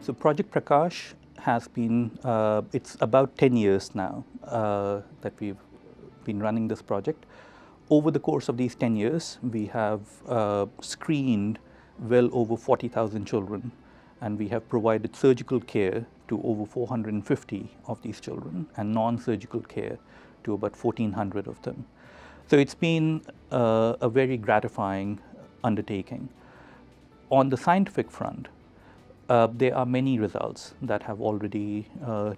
So Project Prakash has been, it's about 10 years now that we've been running this project. Over the course of these 10 years, we have screened well over 40,000 children, and we have provided surgical care to over 450 of these children and non-surgical care to about 1,400 of them. So it's been a very gratifying undertaking. On the scientific front, there are many results that have already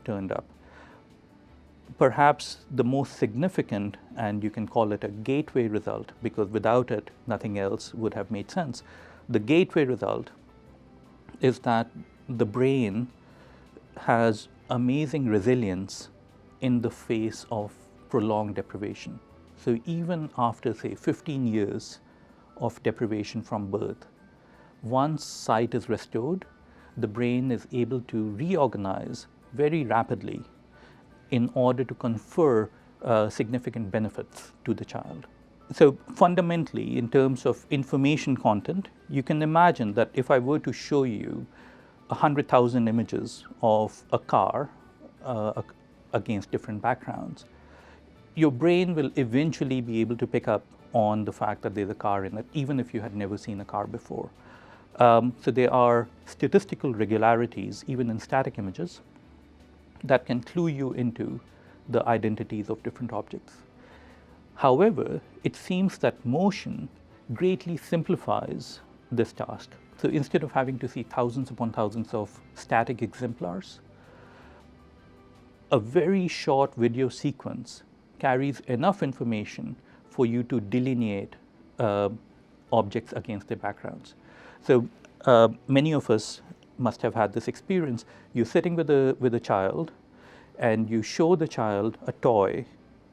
turned up. Perhaps the most significant, and you can call it a gateway result, because without it, nothing else would have made sense. The gateway result is that the brain has amazing resilience in the face of prolonged deprivation. So even after, say, 15 years of deprivation from birth, once sight is restored, the brain is able to reorganize very rapidly in order to confer significant benefits to the child. So fundamentally, in terms of information content, you can imagine that if I were to show you 100,000 images of a car against different backgrounds, your brain will eventually be able to pick up on the fact that there's a car in it, even if you had never seen a car before. So there are statistical regularities, even in static images, that can clue you into the identities of different objects. However, it seems that motion greatly simplifies this task. So instead of having to see thousands upon thousands of static exemplars, a very short video sequence carries enough information for you to delineate objects against their backgrounds. So many of us must have had this experience. You're sitting with a child, and you show the child a toy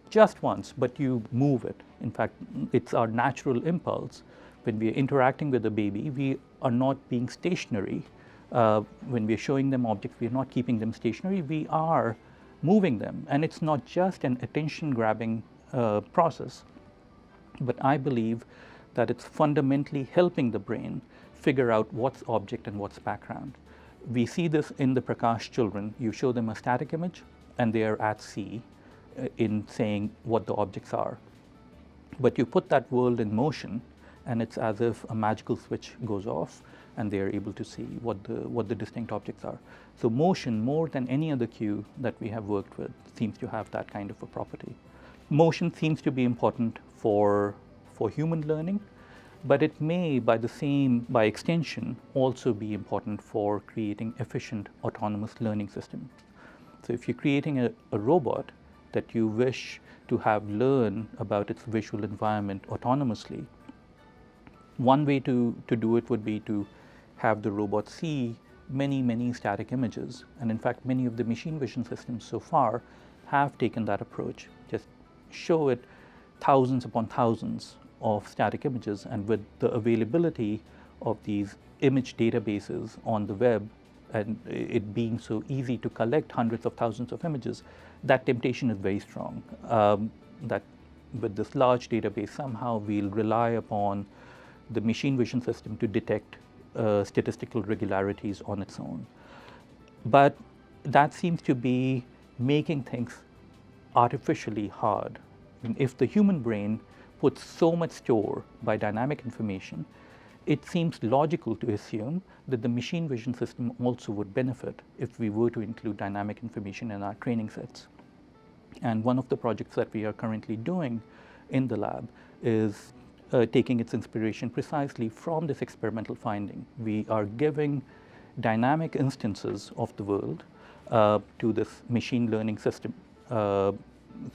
just once, but you move it. In fact, it's our natural impulse. When we are interacting with a baby, we are not being stationary. When we are showing them objects, we are not keeping them stationary. We are moving them. And it's not just an attention-grabbing process, but I believe that it's fundamentally helping the brain figure out what's object and what's background. We see this in the Prakash children. You show them a static image, and they are at sea in saying what the objects are. But you put that world in motion, and it's as if a magical switch goes off, and they are able to see what the distinct objects are. So motion, more than any other cue that we have worked with, seems to have that kind of a property. Motion seems to be important for human learning, but it may, by extension, also be important for creating efficient autonomous learning systems. So if you're creating a robot that you wish to have learn about its visual environment autonomously, one way to do it would be to have the robot see many, many static images. And in fact, many of the machine vision systems so far have taken that approach. Just show it thousands upon thousands of static images, and with the availability of these image databases on the web, and it being so easy to collect hundreds of thousands of images, that temptation is very strong. That with this large database, somehow we'll rely upon the machine vision system to detect statistical regularities on its own. But that seems to be making things artificially hard. And if the human brain puts so much store by dynamic information, it seems logical to assume that the machine vision system also would benefit if we were to include dynamic information in our training sets. And one of the projects that we are currently doing in the lab is taking its inspiration precisely from this experimental finding. We are giving dynamic instances of the world to this machine learning system.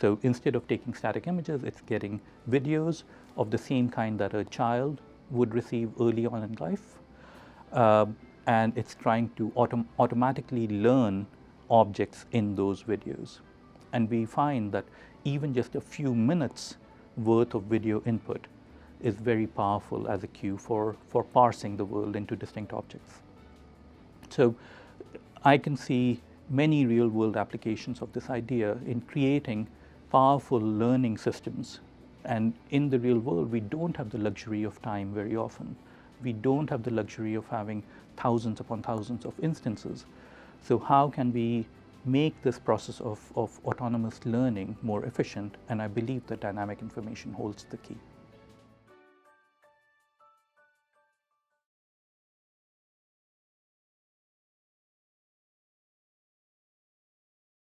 So instead of taking static images, it's getting videos of the same kind that a child would receive early on in life. And it's trying to automatically learn objects in those videos. And we find that even just a few minutes worth of video input is very powerful as a cue for parsing the world into distinct objects. So I can see many real-world applications of this idea in creating powerful learning systems. And in the real world, we don't have the luxury of time very often. We don't have the luxury of having thousands upon thousands of instances. So how can we make this process of autonomous learning more efficient? And I believe that dynamic information holds the key.